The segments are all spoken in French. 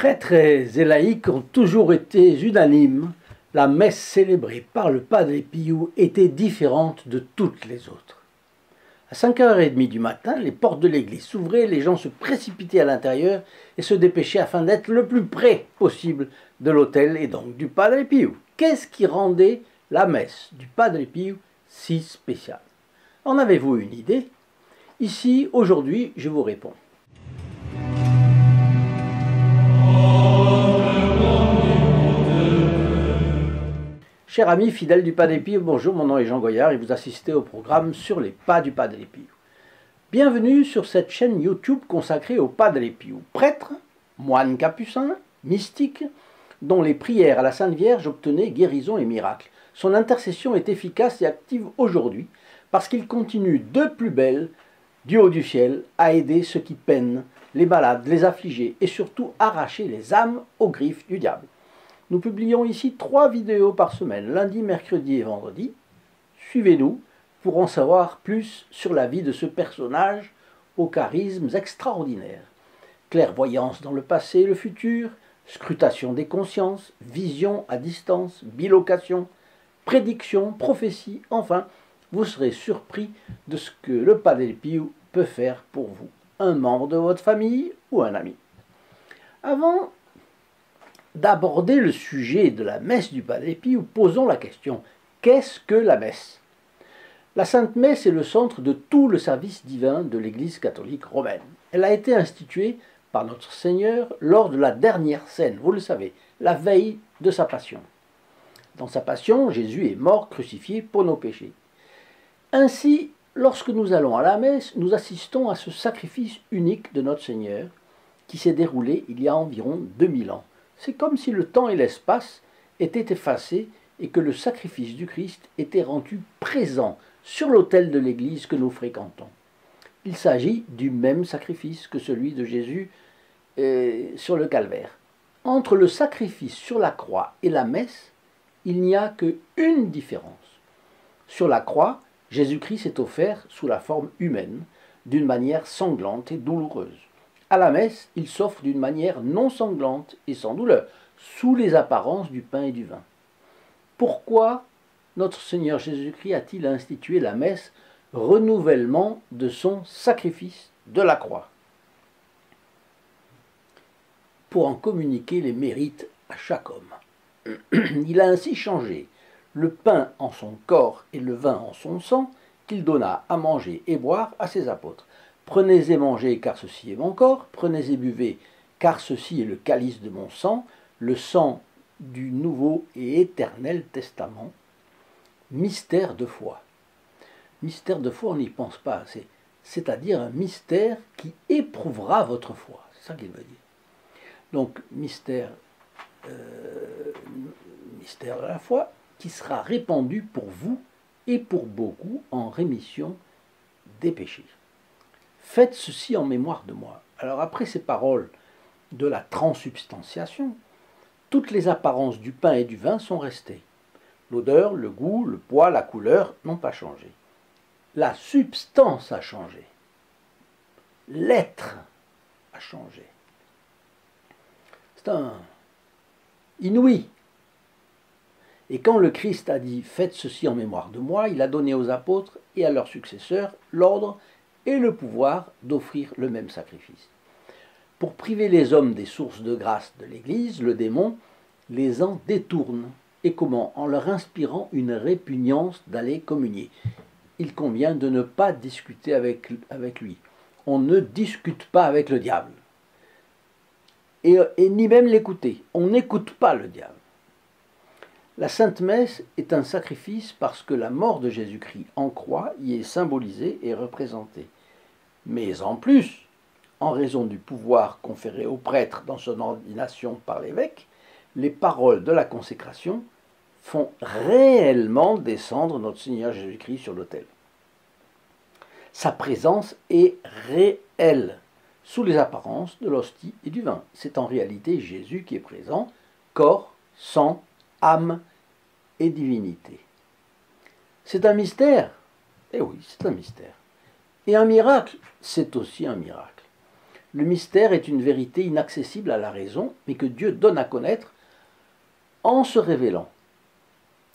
Prêtres et laïcs ont toujours été unanimes. La messe célébrée par le Padre Pio était différente de toutes les autres. À 5h30 du matin, les portes de l'église s'ouvraient, les gens se précipitaient à l'intérieur et se dépêchaient afin d'être le plus près possible de l'autel et donc du Padre Pio. Qu'est-ce qui rendait la messe du Padre Pio si spéciale? En avez-vous une idée? Ici, aujourd'hui, je vous réponds. Chers amis fidèles du Padre Pio, bonjour, mon nom est Jean Goyard et vous assistez au programme Sur les pas du Padre Pio. Bienvenue sur cette chaîne YouTube consacrée au Padre Pio, prêtre, moine capucin, mystique, dont les prières à la Sainte Vierge obtenaient guérison et miracles. Son intercession est efficace et active aujourd'hui parce qu'il continue de plus belle, du haut du ciel, à aider ceux qui peinent, les malades, les affligés et surtout arracher les âmes aux griffes du diable. Nous publions ici 3 vidéos par semaine, lundi, mercredi et vendredi. Suivez-nous pour en savoir plus sur la vie de ce personnage aux charismes extraordinaires. Clairvoyance dans le passé et le futur, scrutation des consciences, vision à distance, bilocation, prédiction, prophétie, enfin, vous serez surpris de ce que le Padre Pio peut faire pour vous, un membre de votre famille ou un ami. Avant d'aborder le sujet de la messe du Padre Pio, posons la question, qu'est-ce que la messe? La Sainte Messe est le centre de tout le service divin de l'Église catholique romaine. Elle a été instituée par notre Seigneur lors de la dernière scène, vous le savez, la veille de sa passion. Dans sa passion, Jésus est mort crucifié pour nos péchés. Ainsi, lorsque nous allons à la messe, nous assistons à ce sacrifice unique de notre Seigneur qui s'est déroulé il y a environ 2000 ans. C'est comme si le temps et l'espace étaient effacés et que le sacrifice du Christ était rendu présent sur l'autel de l'Église que nous fréquentons. Il s'agit du même sacrifice que celui de Jésus sur le calvaire. Entre le sacrifice sur la croix et la messe, il n'y a qu'une différence. Sur la croix, Jésus-Christ s'est offert sous la forme humaine, d'une manière sanglante et douloureuse. À la messe, il s'offre d'une manière non sanglante et sans douleur, sous les apparences du pain et du vin. Pourquoi notre Seigneur Jésus-Christ a-t-il institué la messe, renouvellement de son sacrifice de la croix? Pour en communiquer les mérites à chaque homme. Il a ainsi changé le pain en son corps et le vin en son sang, qu'il donna à manger et boire à ses apôtres. Prenez et mangez, car ceci est mon corps, prenez et buvez, car ceci est le calice de mon sang, le sang du nouveau et éternel testament. Mystère de foi. Mystère de foi, on n'y pense pas assez. C'est-à-dire un mystère qui éprouvera votre foi. C'est ça qu'il veut dire. Donc, mystère de la foi, qui sera répandu pour vous et pour beaucoup en rémission des péchés. Faites ceci en mémoire de moi. Alors après ces paroles de la transsubstantiation, toutes les apparences du pain et du vin sont restées. L'odeur, le goût, le poids, la couleur n'ont pas changé. La substance a changé. L'être a changé. C'est un inouï. Et quand le Christ a dit « Faites ceci en mémoire de moi », il a donné aux apôtres et à leurs successeurs l'ordre et le pouvoir d'offrir le même sacrifice. Pour priver les hommes des sources de grâce de l'Église, le démon les en détourne. Et comment? En leur inspirant une répugnance d'aller communier. Il convient de ne pas discuter avec lui. On ne discute pas avec le diable. Et ni même l'écouter. On n'écoute pas le diable. La Sainte Messe est un sacrifice parce que la mort de Jésus-Christ en croix y est symbolisée et représentée. Mais en plus, en raison du pouvoir conféré au prêtre dans son ordination par l'évêque, les paroles de la consécration font réellement descendre notre Seigneur Jésus-Christ sur l'autel. Sa présence est réelle, sous les apparences de l'hostie et du vin. C'est en réalité Jésus qui est présent, corps, sang, âme et divinité. C'est un mystère. Eh oui, c'est un mystère. Et un miracle, c'est aussi un miracle. Le mystère est une vérité inaccessible à la raison, mais que Dieu donne à connaître en se révélant.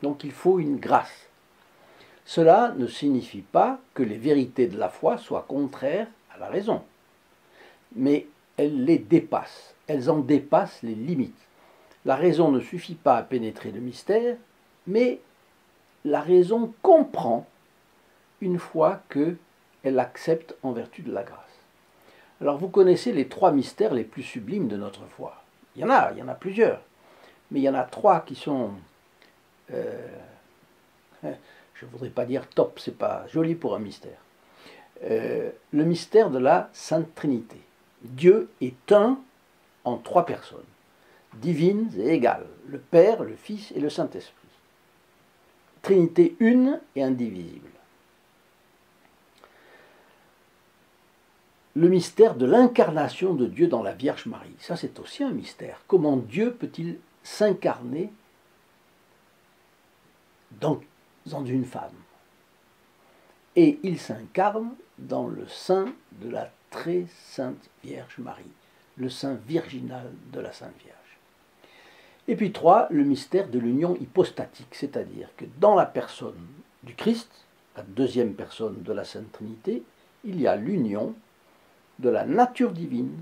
Donc il faut une grâce. Cela ne signifie pas que les vérités de la foi soient contraires à la raison, mais elles les dépassent, elles en dépassent les limites. La raison ne suffit pas à pénétrer le mystère, mais la raison comprend une fois qu'elle accepte en vertu de la grâce. Alors vous connaissez les 3 mystères les plus sublimes de notre foi. Il y en a plusieurs, mais il y en a 3 qui sont, je ne voudrais pas dire top, c'est pas joli pour un mystère. Le mystère de la Sainte Trinité. Dieu est un en 3 personnes, divines et égales, le Père, le Fils et le Saint-Esprit. Trinité une et indivisible. Le mystère de l'incarnation de Dieu dans la Vierge Marie. Ça, c'est aussi un mystère. Comment Dieu peut-il s'incarner dans une femme? Et il s'incarne dans le sein de la très sainte Vierge Marie, le sein virginal de la Sainte Vierge. Et puis 3, le mystère de l'union hypostatique, c'est-à-dire que dans la personne du Christ, la deuxième personne de la Sainte Trinité, il y a l'union de la nature divine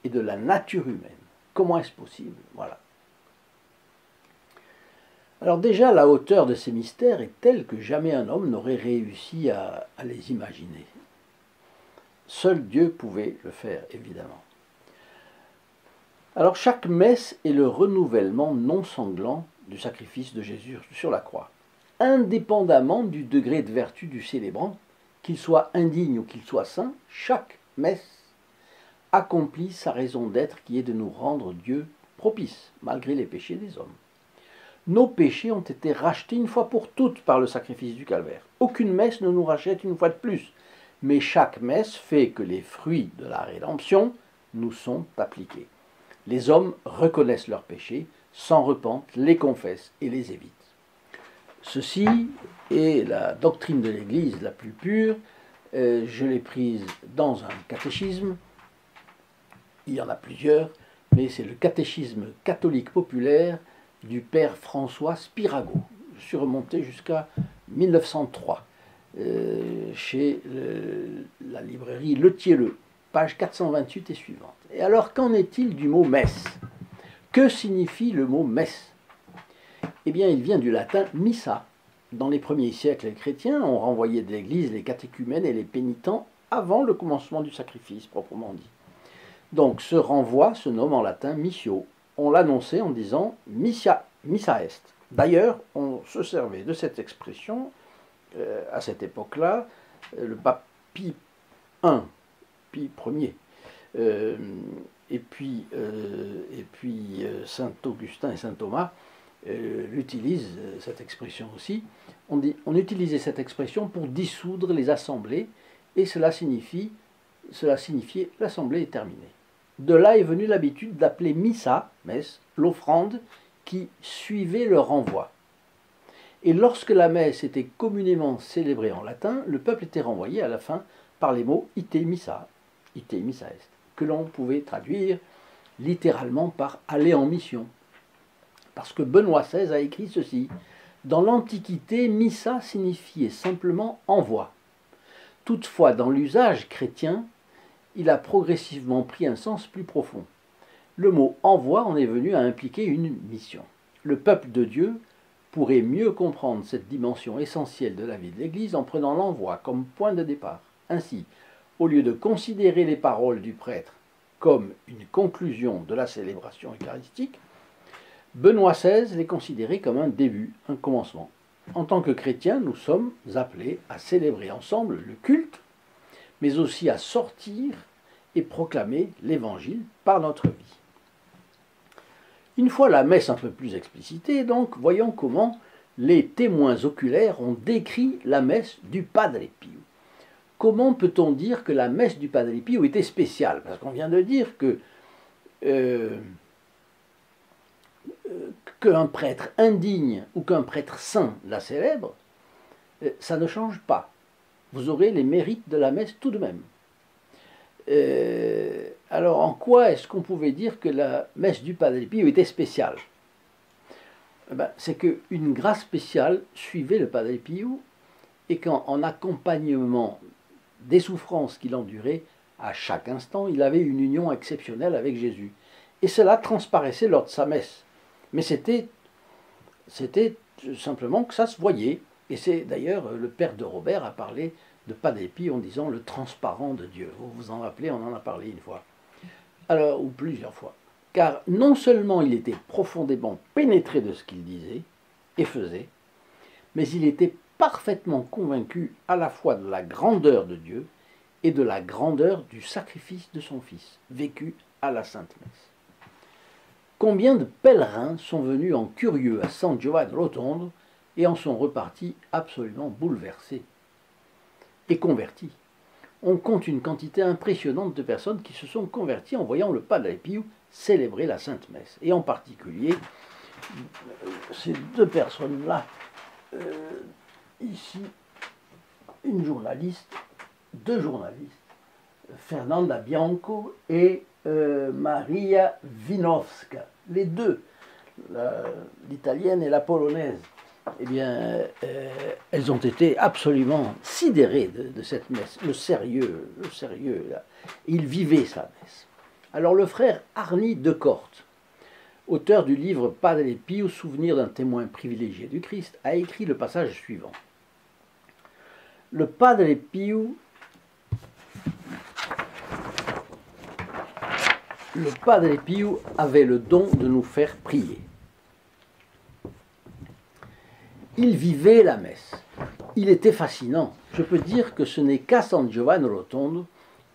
et de la nature humaine. Comment est-ce possible? Voilà. Alors déjà, la hauteur de ces mystères est telle que jamais un homme n'aurait réussi à les imaginer. Seul Dieu pouvait le faire, évidemment. Alors chaque messe est le renouvellement non sanglant du sacrifice de Jésus sur la croix, indépendamment du degré de vertu du célébrant, qu'il soit indigne ou qu'il soit saint. Chaque messe accomplit sa raison d'être qui est de nous rendre Dieu propice, malgré les péchés des hommes. Nos péchés ont été rachetés une fois pour toutes par le sacrifice du calvaire. Aucune messe ne nous rachète une fois de plus, mais chaque messe fait que les fruits de la rédemption nous sont appliqués. Les hommes reconnaissent leurs péchés, s'en repentent, les confessent et les évitent. Ceci est la doctrine de l'Église la plus pure. Je l'ai prise dans un catéchisme. Il y en a plusieurs, mais c'est le catéchisme catholique populaire du père François Spirago. Je suis remonté jusqu'à 1903, chez la librairie Le Thielleux, page 428 et suivante. Et alors, qu'en est-il du mot messe? Que signifie le mot messe? Eh bien, il vient du latin missa. Dans les premiers siècles chrétiens, on renvoyait de l'église les catéchumènes et les pénitents avant le commencement du sacrifice, proprement dit. Donc, ce renvoi se nomme en latin missio. On l'annonçait en disant missa est. D'ailleurs, on se servait de cette expression à cette époque-là. Le pape Pie Ier, et puis Saint Augustin et Saint Thomas utilisent cette expression aussi. On utilisait cette expression pour dissoudre les assemblées, et cela signifiait l'assemblée est terminée. De là est venue l'habitude d'appeler missa, messe, l'offrande qui suivait le renvoi. Et lorsque la messe était communément célébrée en latin, le peuple était renvoyé à la fin par les mots ite missa est, que l'on pouvait traduire littéralement par aller en mission. Parce que Benoît XVI a écrit ceci: dans l'Antiquité, missa signifiait simplement envoi. Toutefois, dans l'usage chrétien, il a progressivement pris un sens plus profond. Le mot envoi en est venu à impliquer une mission. Le peuple de Dieu pourrait mieux comprendre cette dimension essentielle de la vie de l'Église en prenant l'envoi comme point de départ. Ainsi, au lieu de considérer les paroles du prêtre comme une conclusion de la célébration eucharistique, Benoît XVI les considérait comme un début, un commencement. En tant que chrétiens, nous sommes appelés à célébrer ensemble le culte, mais aussi à sortir et proclamer l'Évangile par notre vie. Une fois la messe un peu plus explicitée, donc, voyons comment les témoins oculaires ont décrit la messe du Padre Pio. Comment peut-on dire que la messe du Padre Pio était spéciale? Parce qu'on vient de dire qu'un prêtre indigne ou qu'un prêtre saint la célèbre, ça ne change pas. Vous aurez les mérites de la messe tout de même. Alors, en quoi est-ce qu'on pouvait dire que la messe du Padre Pio était spéciale? C'est qu'une grâce spéciale suivait le Padre Pio et qu'en accompagnement des souffrances qu'il endurait, à chaque instant, il avait une union exceptionnelle avec Jésus. Et cela transparaissait lors de sa messe. Mais c'était simplement que ça se voyait. Et c'est d'ailleurs le père de Robert a parlé de Padre Pio en disant le transparent de Dieu. Vous vous en rappelez, on en a parlé une fois. Alors, ou plusieurs fois. Car non seulement il était profondément pénétré de ce qu'il disait et faisait, mais il était parfaitement convaincu à la fois de la grandeur de Dieu et de la grandeur du sacrifice de son Fils, vécu à la Sainte Messe. Combien de pèlerins sont venus en curieux à San Giovanni Rotondo et en sont repartis absolument bouleversés et convertis. On compte une quantité impressionnante de personnes qui se sont converties en voyant le Padre Pio célébrer la Sainte Messe. Et en particulier, ces deux personnes-là, ici, deux journalistes, Fernanda Bianco et Maria Winowska, les deux, l'italienne et la polonaise. Eh bien, elles ont été absolument sidérées de cette messe, le sérieux, là. Ils vivaient sa messe. Alors le frère Arni de Corte, auteur du livre Padre Pio, souvenir d'un témoin privilégié du Christ, a écrit le passage suivant. Le Padre Pio avait le don de nous faire prier. Il vivait la messe. Il était fascinant. Je peux dire que ce n'est qu'à San Giovanni Rotondo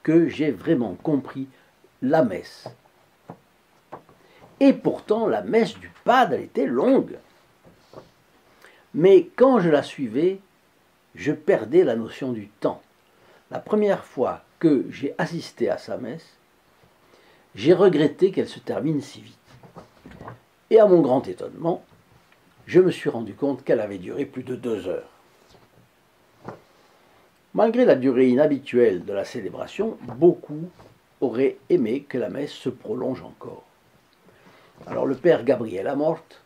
que j'ai vraiment compris la messe. Et pourtant, la messe du Padre était longue. Mais quand je la suivais, je perdais la notion du temps. La première fois que j'ai assisté à sa messe, j'ai regretté qu'elle se termine si vite. Et à mon grand étonnement, je me suis rendu compte qu'elle avait duré plus de 2 heures. Malgré la durée inhabituelle de la célébration, beaucoup auraient aimé que la messe se prolonge encore. Alors le père Gabriel Amorth,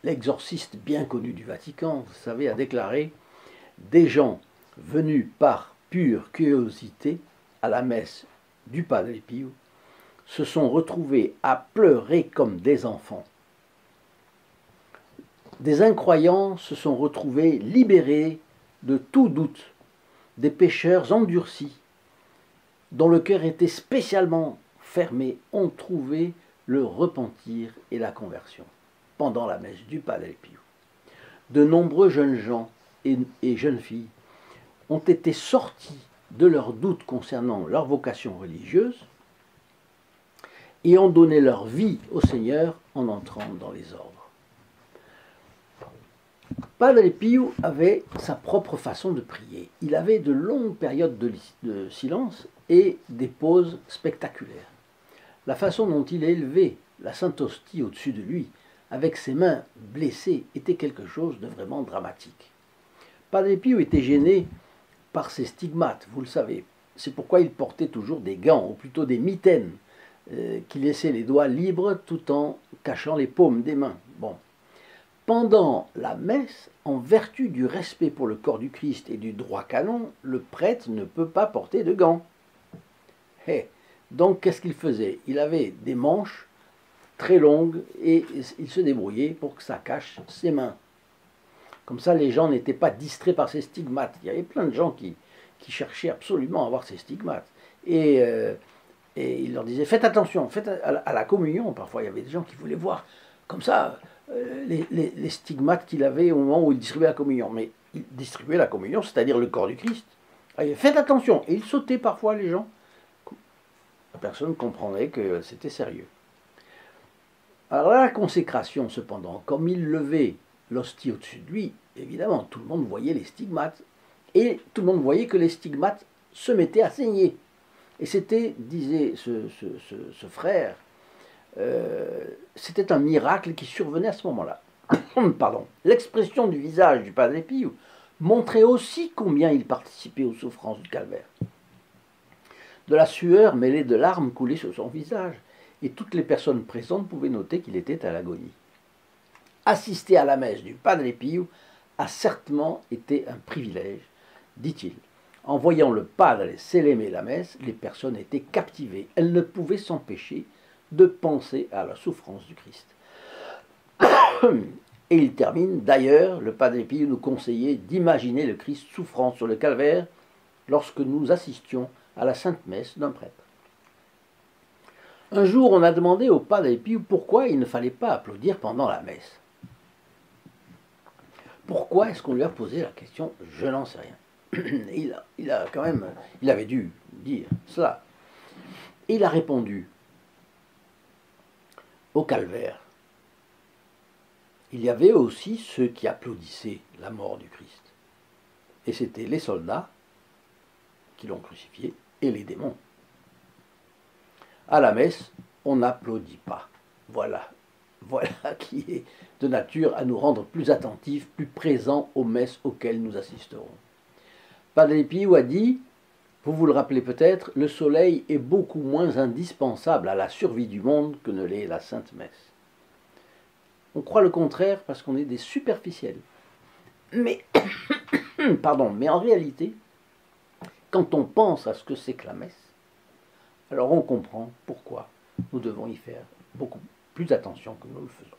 l'exorciste bien connu du Vatican, vous savez, a déclaré « Des gens venus par pure curiosité à la messe du Padre Pio se sont retrouvés à pleurer comme des enfants. Des incroyants se sont retrouvés libérés de tout doute, des pécheurs endurcis, dont le cœur était spécialement fermé, ont trouvé le repentir et la conversion pendant la messe du Padre Pio. De nombreux jeunes gens et jeunes filles ont été sortis de leurs doutes concernant leur vocation religieuse et ont donné leur vie au Seigneur en entrant dans les ordres. Padre Pio avait sa propre façon de prier. Il avait de longues périodes de silence et des pauses spectaculaires. La façon dont il élevait la Sainte Hostie au-dessus de lui, avec ses mains blessées, était quelque chose de vraiment dramatique. Padre Pio était gêné par ses stigmates, vous le savez. C'est pourquoi il portait toujours des gants, ou plutôt des mitaines, qui laissaient les doigts libres tout en cachant les paumes des mains. Bon. Pendant la messe, en vertu du respect pour le corps du Christ et du droit canon, le prêtre ne peut pas porter de gants. Donc, qu'est-ce qu'il faisait? Il avait des manches très longues et il se débrouillait pour que ça cache ses mains. Comme ça, les gens n'étaient pas distraits par ces stigmates. Il y avait plein de gens qui cherchaient absolument à avoir ces stigmates. Et il leur disait, faites attention, faites à la communion. Parfois, il y avait des gens qui voulaient voir comme ça les stigmates qu'il avait au moment où il distribuait la communion. Mais il distribuait la communion, c'est-à-dire le corps du Christ. Alors, faites attention. Et il sautait parfois, les gens. La personne comprenait que c'était sérieux. Alors la consécration, cependant, comme il levait l'hostie au-dessus de lui, évidemment, tout le monde voyait les stigmates. Et tout le monde voyait que les stigmates se mettaient à saigner. Et c'était, disait ce frère, c'était un miracle qui survenait à ce moment-là. Pardon. L'expression du visage du Padre Pio montrait aussi combien il participait aux souffrances du calvaire. De la sueur mêlée de larmes coulait sur son visage, et toutes les personnes présentes pouvaient noter qu'il était à l'agonie. Assister à la messe du Padre Pio a certainement été un privilège, dit-il. En voyant le Padre célébrer la messe, les personnes étaient captivées. Elles ne pouvaient s'empêcher de penser à la souffrance du Christ. Et il termine, d'ailleurs, le Padre Pio nous conseillait d'imaginer le Christ souffrant sur le calvaire lorsque nous assistions à la Sainte Messe d'un prêtre. Un jour, on a demandé au Padre Pio pourquoi il ne fallait pas applaudir pendant la messe. Pourquoi est-ce qu'on lui a posé la question? Je n'en sais rien. Il avait dû dire cela. Et il a répondu, au calvaire, il y avait aussi ceux qui applaudissaient la mort du Christ. Et c'était les soldats qui l'ont crucifié et les démons. À la messe, on n'applaudit pas. Voilà qui est de nature à nous rendre plus attentifs, plus présents aux messes auxquelles nous assisterons. Padre Pio a dit, vous vous le rappelez peut-être, le soleil est beaucoup moins indispensable à la survie du monde que ne l'est la Sainte Messe. On croit le contraire parce qu'on est des superficiels. Mais en réalité, quand on pense à ce que c'est que la messe, alors on comprend pourquoi nous devons y faire beaucoup plus attention que nous le faisons.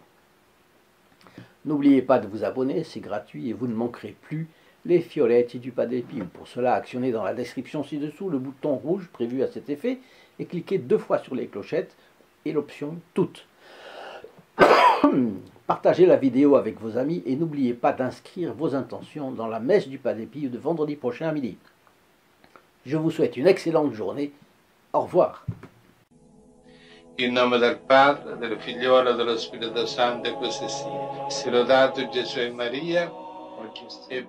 N'oubliez pas de vous abonner, c'est gratuit et vous ne manquerez plus les fioretti du Padre Pio. Pour cela, actionnez dans la description ci-dessous le bouton rouge prévu à cet effet et cliquez 2 fois sur les clochettes et l'option toutes. Partagez la vidéo avec vos amis et n'oubliez pas d'inscrire vos intentions dans la messe du Padre Pio de vendredi prochain à midi. Je vous souhaite une excellente journée. Au revoir. In nome del Padre, del Figliolo e dello Spirito Santo, e così sia. Sia lodato Gesù e Maria, perché